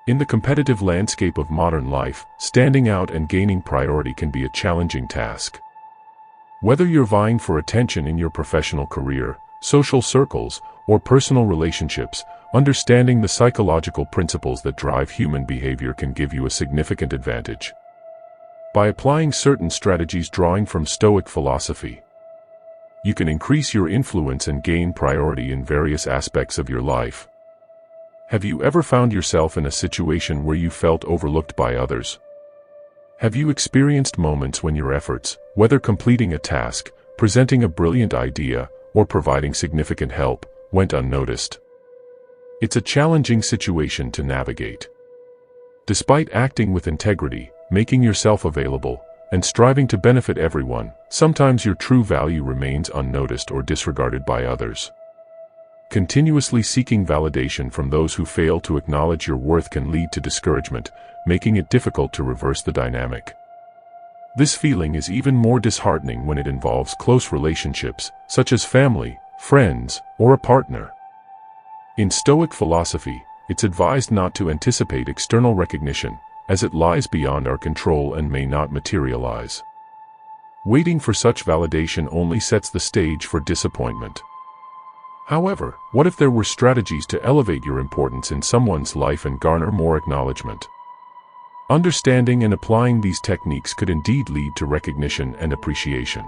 In the competitive landscape of modern life, standing out and gaining priority can be a challenging task. Whether you're vying for attention in your professional career, social circles, or personal relationships, understanding the psychological principles that drive human behavior can give you a significant advantage. By applying certain strategies drawing from Stoic philosophy, you can increase your influence and gain priority in various aspects of your life. Have you ever found yourself in a situation where you felt overlooked by others? Have you experienced moments when your efforts, whether completing a task, presenting a brilliant idea, or providing significant help, went unnoticed? It's a challenging situation to navigate. Despite acting with integrity, making yourself available, and striving to benefit everyone, sometimes your true value remains unnoticed or disregarded by others. Continuously seeking validation from those who fail to acknowledge your worth can lead to discouragement, making it difficult to reverse the dynamic. This feeling is even more disheartening when it involves close relationships, such as family, friends, or a partner. In Stoic philosophy, it's advised not to anticipate external recognition, as it lies beyond our control and may not materialize. Waiting for such validation only sets the stage for disappointment. However, what if there were strategies to elevate your importance in someone's life and garner more acknowledgement? Understanding and applying these techniques could indeed lead to recognition and appreciation.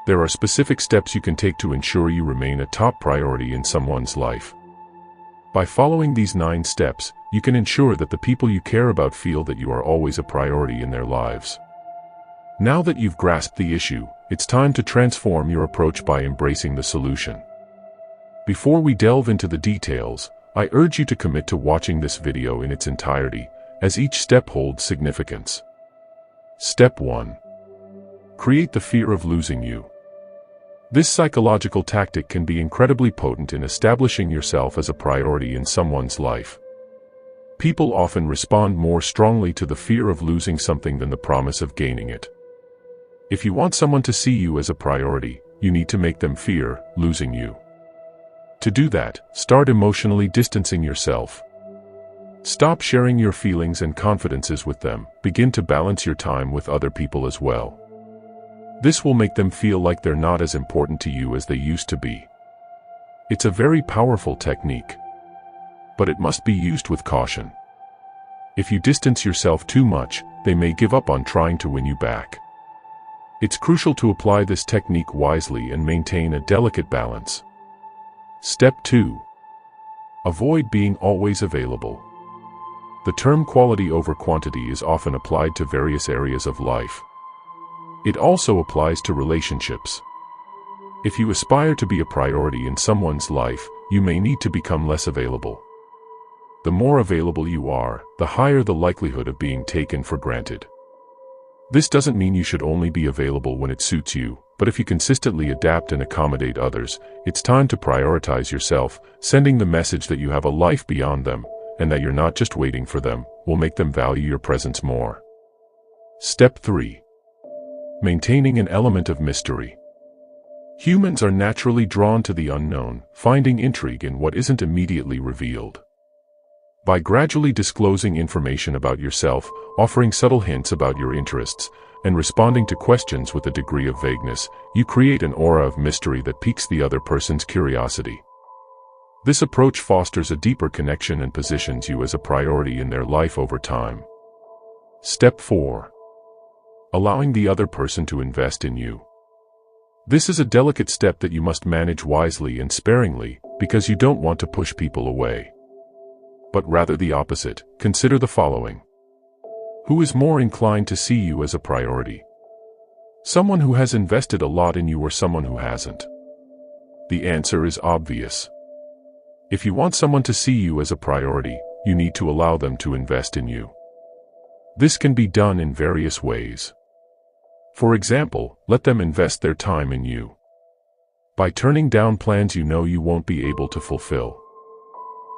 There are specific steps you can take to ensure you remain a top priority in someone's life. By following these 9 steps, you can ensure that the people you care about feel that you are always a priority in their lives. Now that you've grasped the issue, it's time to transform your approach by embracing the solution. Before we delve into the details, I urge you to commit to watching this video in its entirety, as each step holds significance. Step 1. Create the fear of losing you. This psychological tactic can be incredibly potent in establishing yourself as a priority in someone's life. People often respond more strongly to the fear of losing something than the promise of gaining it. If you want someone to see you as a priority, you need to make them fear losing you. To do that, start emotionally distancing yourself. Stop sharing your feelings and confidences with them. Begin to balance your time with other people as well. This will make them feel like they're not as important to you as they used to be. It's a very powerful technique, but it must be used with caution. If you distance yourself too much, they may give up on trying to win you back. It's crucial to apply this technique wisely and maintain a delicate balance. Step 2. Avoid being always available. The term quality over quantity is often applied to various areas of life. It also applies to relationships. If you aspire to be a priority in someone's life, you may need to become less available. The more available you are, the higher the likelihood of being taken for granted. This doesn't mean you should only be available when it suits you, but if you consistently adapt and accommodate others, it's time to prioritize yourself. Sending the message that you have a life beyond them, and that you're not just waiting for them, will make them value your presence more. Step 3. Maintaining an element of mystery. Humans are naturally drawn to the unknown, finding intrigue in what isn't immediately revealed. By gradually disclosing information about yourself, offering subtle hints about your interests, and responding to questions with a degree of vagueness, you create an aura of mystery that piques the other person's curiosity. This approach fosters a deeper connection and positions you as a priority in their life over time. Step 4. Allowing the other person to invest in you. This is a delicate step that you must manage wisely and sparingly, because you don't want to push people away. But rather the opposite. Consider the following. Who is more inclined to see you as a priority? Someone who has invested a lot in you or someone who hasn't? The answer is obvious. If you want someone to see you as a priority, you need to allow them to invest in you. This can be done in various ways. For example, let them invest their time in you. By turning down plans you know you won't be able to fulfill.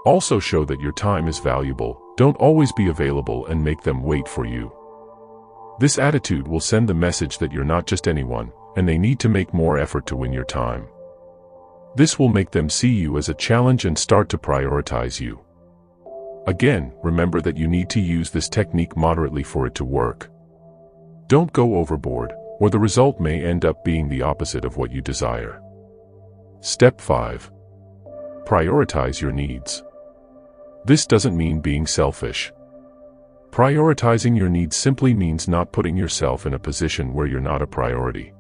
Also show that your time is valuable. Don't always be available and make them wait for you. This attitude will send the message that you're not just anyone, and they need to make more effort to win your time. This will make them see you as a challenge and start to prioritize you. Again, remember that you need to use this technique moderately for it to work. Don't go overboard, or the result may end up being the opposite of what you desire. Step 5. Prioritize your needs. This doesn't mean being selfish. Prioritizing your needs simply means not putting yourself in a position where you're not a priority.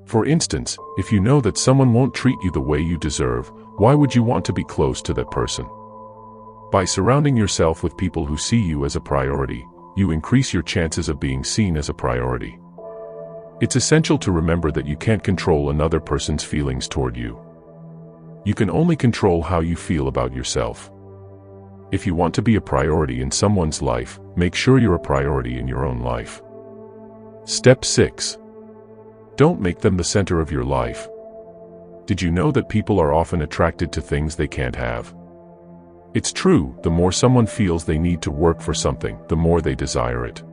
For instance, if you know that someone won't treat you the way you deserve, why would you want to be close to that person? By surrounding yourself with people who see you as a priority, you increase your chances of being seen as a priority. It's essential to remember that you can't control another person's feelings toward you. You can only control how you feel about yourself. If you want to be a priority in someone's life, make sure you're a priority in your own life. Step 6. Don't make them the center of your life. Did you know that people are often attracted to things they can't have? It's true, the more someone feels they need to work for something, the more they desire it.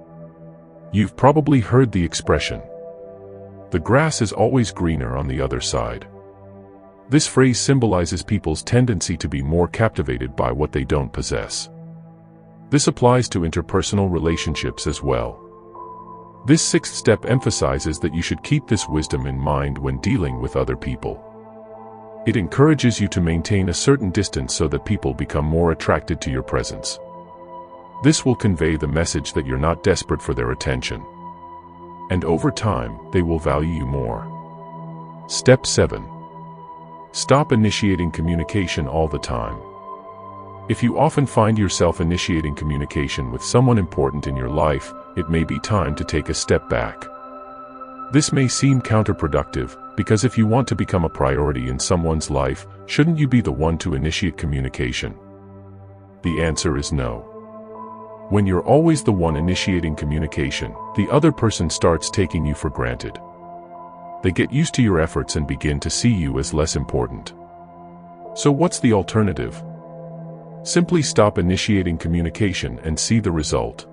You've probably heard the expression, "The grass is always greener on the other side." This phrase symbolizes people's tendency to be more captivated by what they don't possess. This applies to interpersonal relationships as well. This sixth step emphasizes that you should keep this wisdom in mind when dealing with other people. It encourages you to maintain a certain distance so that people become more attracted to your presence. This will convey the message that you're not desperate for their attention. And over time, they will value you more. Step 7. Stop initiating communication all the time. If you often find yourself initiating communication with someone important in your life, it may be time to take a step back. This may seem counterproductive, because if you want to become a priority in someone's life, shouldn't you be the one to initiate communication? The answer is no. When you're always the one initiating communication, the other person starts taking you for granted. They get used to your efforts and begin to see you as less important. So what's the alternative? Simply stop initiating communication and see the result.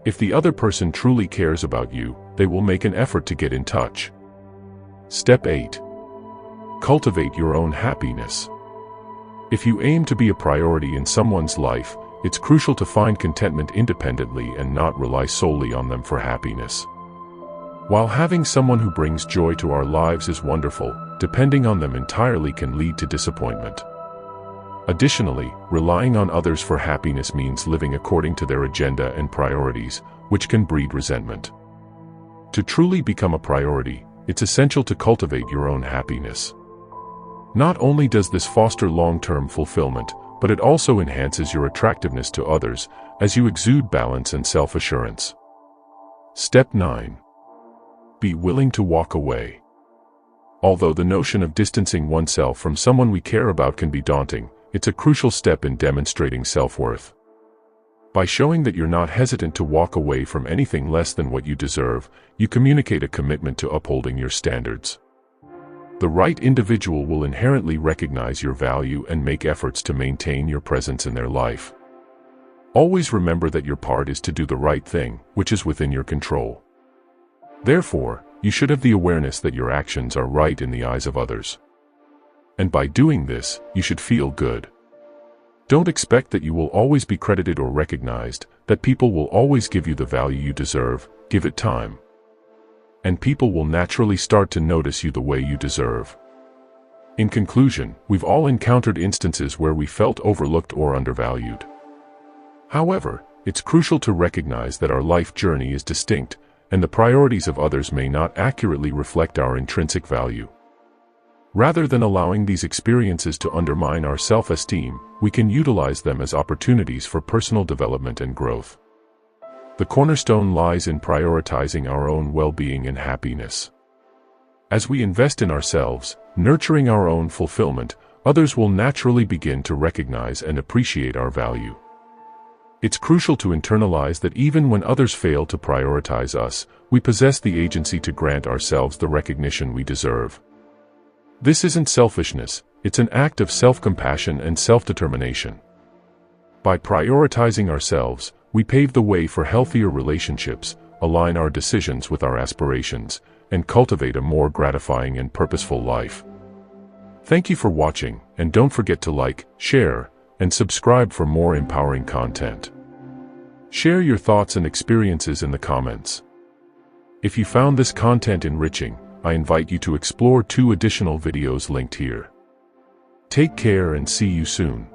If the other person truly cares about you, they will make an effort to get in touch. Step 8. Cultivate your own happiness. If you aim to be a priority in someone's life, it's crucial to find contentment independently and not rely solely on them for happiness. While having someone who brings joy to our lives is wonderful, depending on them entirely can lead to disappointment. Additionally, relying on others for happiness means living according to their agenda and priorities, which can breed resentment. To truly become a priority, it's essential to cultivate your own happiness. Not only does this foster long-term fulfillment, but it also enhances your attractiveness to others, as you exude balance and self-assurance. Step 9. Be willing to walk away. Although the notion of distancing oneself from someone we care about can be daunting, it's a crucial step in demonstrating self-worth. By showing that you're not hesitant to walk away from anything less than what you deserve, you communicate a commitment to upholding your standards. The right individual will inherently recognize your value and make efforts to maintain your presence in their life. Always remember that your part is to do the right thing, which is within your control. Therefore, you should have the awareness that your actions are right in the eyes of others. And by doing this, you should feel good. Don't expect that you will always be credited or recognized, that people will always give you the value you deserve. Give it time. And people will naturally start to notice you the way you deserve. In conclusion, we've all encountered instances where we felt overlooked or undervalued. However, it's crucial to recognize that our life journey is distinct, and the priorities of others may not accurately reflect our intrinsic value. Rather than allowing these experiences to undermine our self-esteem, we can utilize them as opportunities for personal development and growth. The cornerstone lies in prioritizing our own well-being and happiness. As we invest in ourselves, nurturing our own fulfillment, others will naturally begin to recognize and appreciate our value. It's crucial to internalize that even when others fail to prioritize us, we possess the agency to grant ourselves the recognition we deserve. This isn't selfishness, it's an act of self-compassion and self-determination. By prioritizing ourselves, we pave the way for healthier relationships, align our decisions with our aspirations, and cultivate a more gratifying and purposeful life. Thank you for watching, and don't forget to like, share, and subscribe for more empowering content. Share your thoughts and experiences in the comments. If you found this content enriching, I invite you to explore 2 additional videos linked here. Take care and see you soon.